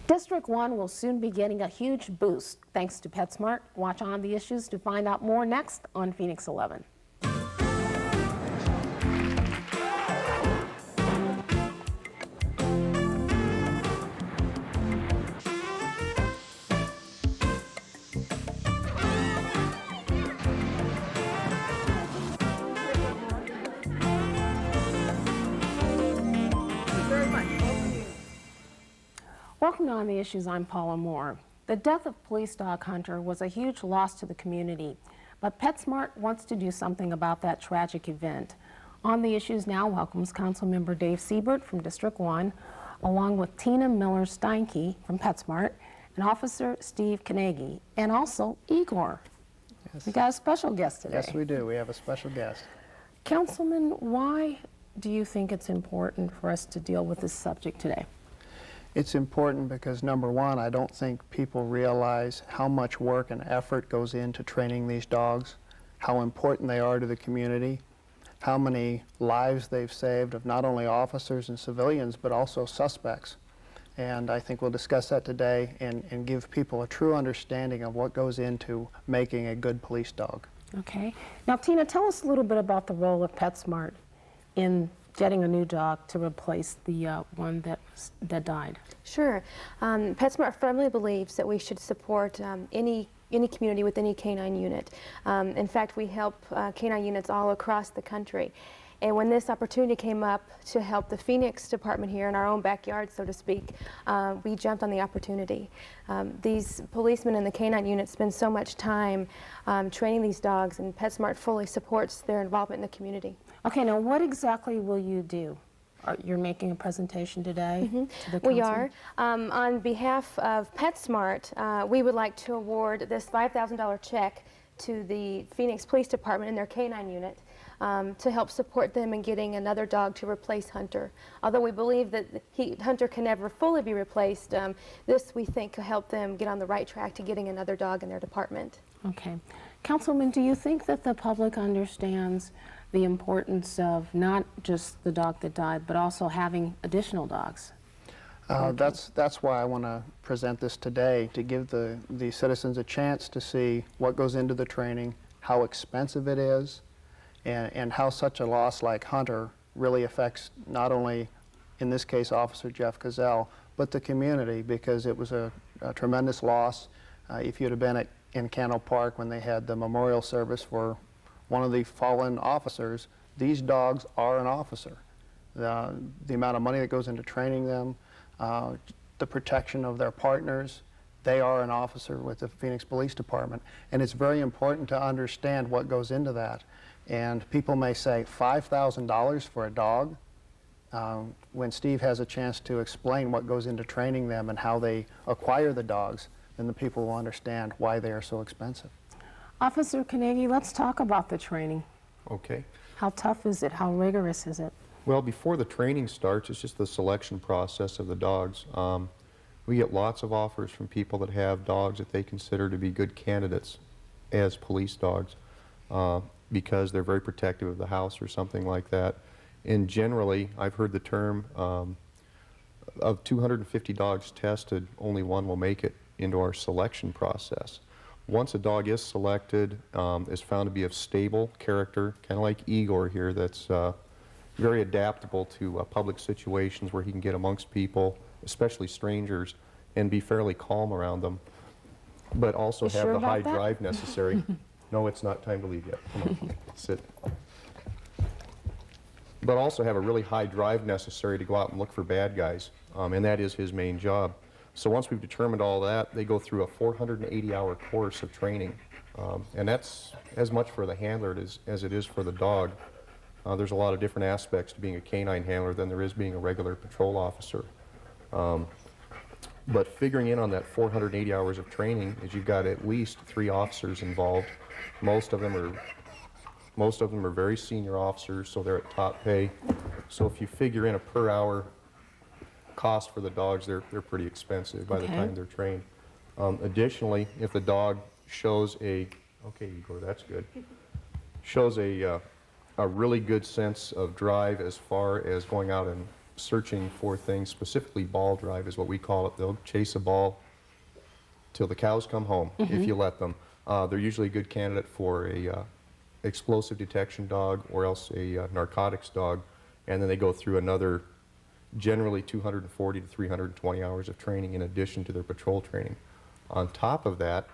District 1 will soon be getting a huge boost thanks to Petsmart. Watch On the Issues to find out more next on Phoenix 11. Welcome to On the Issues. I'm Paula Moore. The death of police dog Hunter was a huge loss to the community, but Petsmart wants to do something about that tragic event. On the Issues now welcomes Councilmember Dave Siebert from District 1, along with Tina Miller-Steinke from Petsmart, and Officer Steve Kanegi, and also Igor. Yes. We got a special guest today. Yes, we do. We have a special guest. Councilman, why do you think it's important for us to deal with this subject today? It's important because, number one, I don't think people realize how much work and effort goes into training these dogs, how important they are to the community, how many lives they've saved of not only officers and civilians, but also suspects. And I think we'll discuss that today and give people a true understanding of what goes into making a good police dog. Okay. Now, Tina, tell us a little bit about the role of Petsmart in getting a new dog to replace the one that died. Sure. Petsmart firmly believes that we should support any community with any canine unit. In fact, we help canine units all across the country. And when this opportunity came up to help the Phoenix department here in our own backyard, so to speak, we jumped on the opportunity. These policemen in the canine unit spend so much time training these dogs, and Petsmart fully supports their involvement in the community. Okay, now what exactly will you do? You're making a presentation today to the council? We are. On behalf of Petsmart, we would like to award this $5,000 check to the Phoenix Police Department and their canine unit to help support them in getting another dog to replace Hunter. Although we believe that Hunter can never fully be replaced, this we think could help them get on the right track to getting another dog in their department. Okay. Councilman, do you think that the public understands the importance of not just the dog that died, but also having additional dogs? That's why I want to present this today, to give the citizens a chance to see what goes into the training, how expensive it is, and how such a loss like Hunter really affects not only, in this case, Officer Jeff Cazell, but the community, because it was a tremendous loss. If you'd have been in Candle Park when they had the memorial service for one of the fallen officers, these dogs are an officer. The amount of money that goes into training them, the protection of their partners, they are an officer with the Phoenix Police Department. And it's very important to understand what goes into that. And people may say $5,000 for a dog. When Steve has a chance to explain what goes into training them and how they acquire the dogs, then the people will understand why they are so expensive. Officer Kanegi, let's talk about the training. Okay. How tough is it? How rigorous is it? Well, before the training starts, it's just the selection process of the dogs. We get lots of offers from people that have dogs that they consider to be good candidates as police dogs because they're very protective of the house or something like that. And generally, I've heard the term, of 250 dogs tested, only one will make it into our selection process. Once a dog is selected, is found to be of stable character, kind of like Igor here, that's very adaptable to public situations where he can get amongst people, especially strangers, and be fairly calm around them, but also have the high drive necessary. No, it's not time to leave yet. Come on, sit. But also have a really high drive necessary to go out and look for bad guys, and that is his main job. So once we've determined all that, they go through a 480-hour course of training. And that's as much for the handler as it is for the dog. There's a lot of different aspects to being a canine handler than there is being a regular patrol officer. But figuring in on that 480 hours of training is you've got at least 3 officers involved. Most of them are very senior officers, so they're at top pay. So if you figure in a per hour cost for the dogs, they're pretty expensive by the time they're trained. Additionally, if the dog shows okay, Igor, that's good, shows a really good sense of drive as far as going out searching for things, specifically ball drive is what we call it. They'll chase a ball till the cows come home, if you let them. They're usually a good candidate for a explosive detection dog or else a narcotics dog, and then they go through another generally 240 to 320 hours of training in addition to their patrol training. On top of that,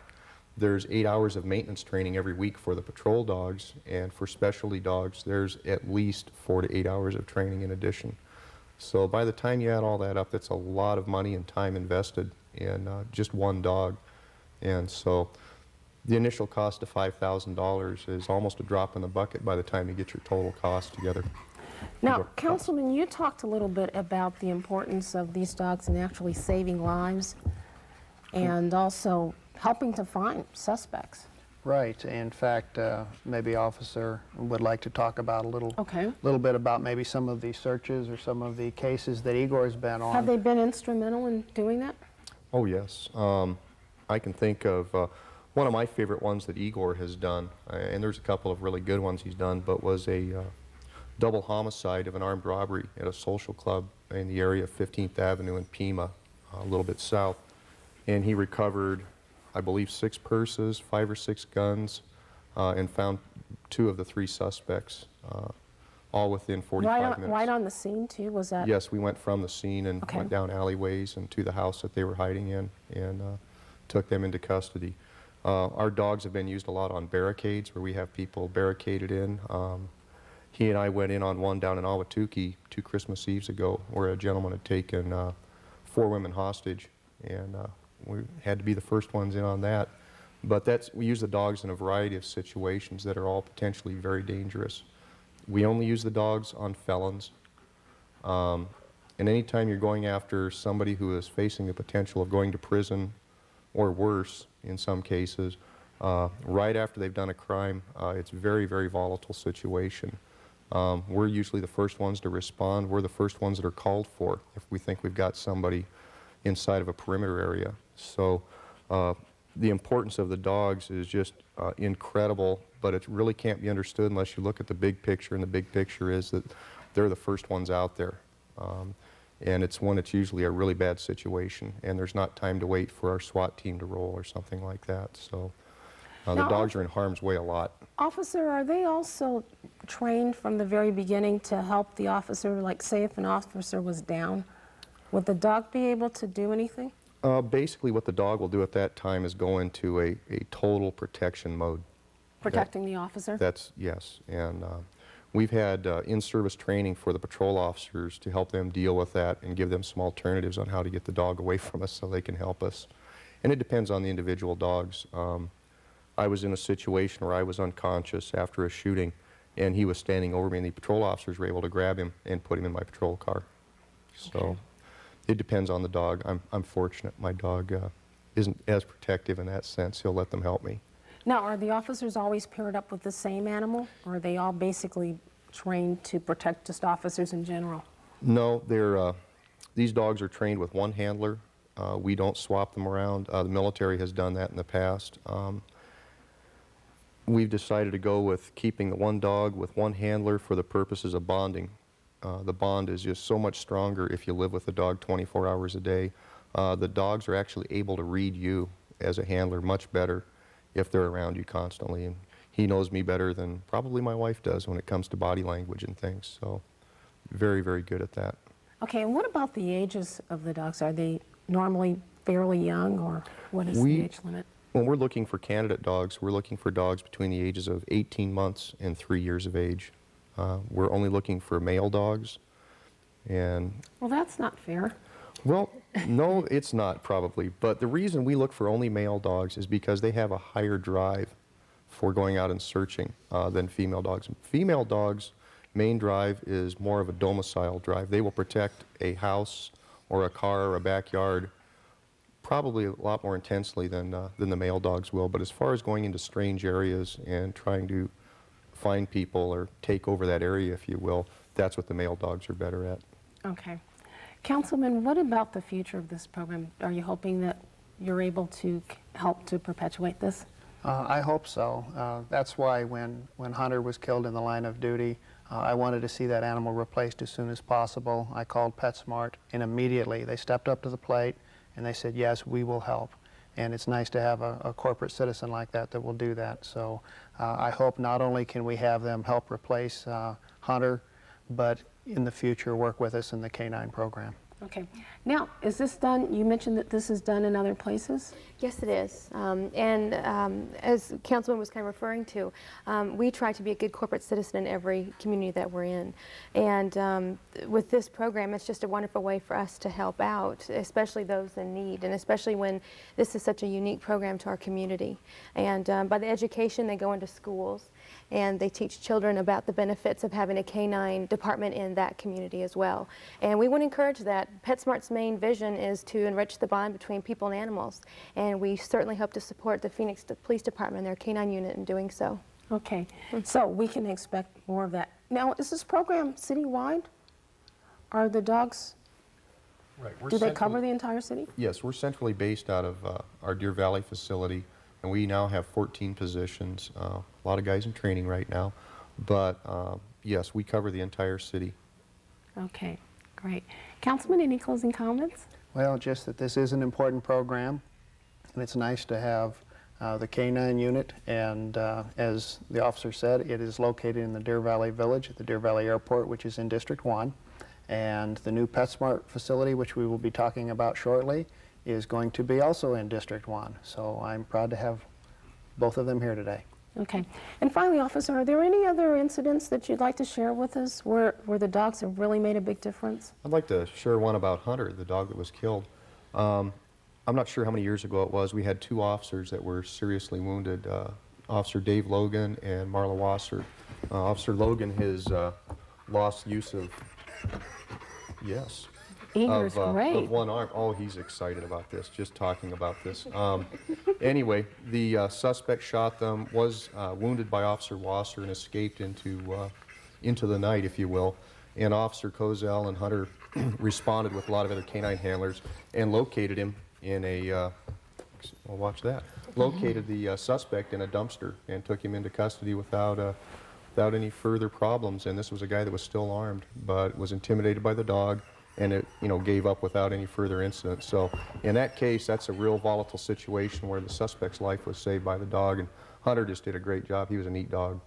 there's 8 hours of maintenance training every week for the patrol dogs, and for specialty dogs, there's at least 4 to 8 hours of training in addition. So by the time you add all that up, that's a lot of money and time invested in just one dog. And so the initial cost of $5,000 is almost a drop in the bucket by the time you get your total cost together. Now, Councilman, you talked a little bit about the importance of these dogs in actually saving lives and also helping to find suspects. Right. In fact, maybe Officer would like to talk about a little bit about maybe some of the searches or some of the cases that Igor's been on. Have they been instrumental in doing that? Oh, yes. I can think of one of my favorite ones that Igor has done, and there's a couple of really good ones he's done, but was a double homicide of an armed robbery at a social club in the area of 15th Avenue in Pima, a little bit south. And he recovered, I believe, 6 purses, 5 or 6 guns, and found 2 of the 3 suspects, all within 45 minutes. Right on the scene, too? Was that? Yes, we went from the scene and went down alleyways and to the house that they were hiding in and took them into custody. Our dogs have been used a lot on barricades where we have people barricaded in. He and I went in on one down in Ahwatukee 2 Christmas Eves ago where a gentleman had taken 4 women hostage, and we had to be the first ones in on that. But we use the dogs in a variety of situations that are all potentially very dangerous. We only use the dogs on felons. And anytime you're going after somebody who is facing the potential of going to prison or worse in some cases, right after they've done a crime, it's a very, very volatile situation. We're usually the first ones to respond. We're the first ones that are called for if we think we've got somebody inside of a perimeter area. So the importance of the dogs is just incredible, but it really can't be understood unless you look at the big picture, and the big picture is that they're the first ones out there. And it's when it's usually a really bad situation, and there's not time to wait for our SWAT team to roll or something like that. So the dogs are in harm's way a lot. Officer, are they also trained from the very beginning to help the officer? Like, say if an officer was down, would the dog be able to do anything? Basically what the dog will do at that time is go into a total protection mode. Protecting the officer? Yes. And we've had in-service training for the patrol officers to help them deal with that and give them some alternatives on how to get the dog away from us so they can help us. And it depends on the individual dogs. I was in a situation where I was unconscious after a shooting, and he was standing over me, and the patrol officers were able to grab him and put him in my patrol car. So it depends on the dog. I'm fortunate. My dog isn't as protective in that sense. He'll let them help me. Now, are the officers always paired up with the same animal, or are they all basically trained to protect just officers in general? No, these dogs are trained with one handler. We don't swap them around. The military has done that in the past. We've decided to go with keeping the one dog with one handler for the purposes of bonding. The bond is just so much stronger if you live with the dog 24 hours a day. The dogs are actually able to read you as a handler much better if they're around you constantly. And he knows me better than probably my wife does when it comes to body language and things. So very, very good at that. Okay, and what about the ages of the dogs? Are they normally fairly young, or what is the age limit? When we're looking for candidate dogs, we're looking for dogs between the ages of 18 months and 3 years of age. We're only looking for male dogs. And well, that's not fair. Well, no, it's not probably. But the reason we look for only male dogs is because they have a higher drive for going out and searching than female dogs. Female dogs' main drive is more of a domicile drive. They will protect a house or a car or a backyard probably a lot more intensely than the male dogs will. But as far as going into strange areas and trying to find people or take over that area, if you will, that's what the male dogs are better at. Okay. Councilman, what about the future of this program? Are you hoping that you're able to help to perpetuate this? I hope so. That's why when Hunter was killed in the line of duty, I wanted to see that animal replaced as soon as possible. I called Petsmart, and immediately they stepped up to the plate and they said, yes, we will help. And it's nice to have a corporate citizen like that that will do that. So I hope not only can we have them help replace Hunter, but in the future work with us in the canine program. Okay. Now, is this done, you mentioned that this is done in other places? Yes, it is. As Councilman was kind of referring to, we try to be a good corporate citizen in every community that we're in. And with this program, it's just a wonderful way for us to help out, especially those in need, and especially when this is such a unique program to our community. And by the education, they go into schools and they teach children about the benefits of having a canine department in that community as well. And we want to encourage that. PetSmart's main vision is to enrich the bond between people and animals. And we certainly hope to support the Phoenix Police Department and their canine unit in doing so. Okay, so we can expect more of that. Now, is this program citywide? Are the dogs, Right. do they cover the entire city? Yes, we're centrally based out of our Deer Valley facility, and we now have 14 positions. A lot of guys in training right now, but yes, we cover the entire city. Okay, great. Councilman, any closing comments? Well, just that this is an important program, and it's nice to have the K-9 unit, and as the officer said, it is located in the Deer Valley Village at the Deer Valley Airport, which is in District 1, and the new PetSmart facility, which we will be talking about shortly, is going to be also in District 1. So I'm proud to have both of them here today. Okay. And finally, officer, are there any other incidents that you'd like to share with us where the dogs have really made a big difference? I'd like to share one about Hunter, the dog that was killed. I'm not sure how many years ago it was. We had two officers that were seriously wounded, Officer Dave Logan and Marla Wasser. Officer Logan has lost use of, yes, Eager's great. of one arm. Oh, he's excited about this, just talking about this. Anyway, the suspect shot them, was wounded by Officer Wasser and escaped into the night, if you will. And Officer Kozel and Hunter responded with a lot of other canine handlers and located him in a, well, watch that, located the suspect in a dumpster and took him into custody without any further problems. And this was a guy that was still armed, but was intimidated by the dog, and it, gave up without any further incident. So in that case, that's a real volatile situation where the suspect's life was saved by the dog, and Hunter just did a great job. He was a neat dog.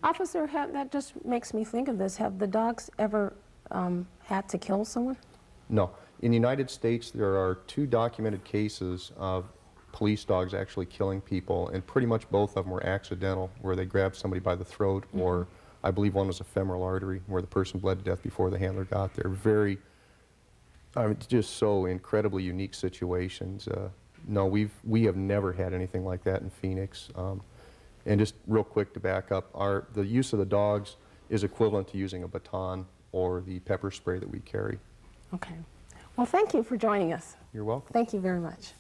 Officer, that just makes me think of this. Have the dogs ever had to kill someone? No. In the United States, there are 2 documented cases of police dogs actually killing people, and pretty much both of them were accidental, where they grabbed somebody by the throat, or I believe one was a femoral artery, where the person bled to death before the handler got there. Very, just so incredibly unique situations. No, we have never had anything like that in Phoenix. And just real quick to back up, the use of the dogs is equivalent to using a baton or the pepper spray that we carry. Okay. Well, thank you for joining us. You're welcome. Thank you very much.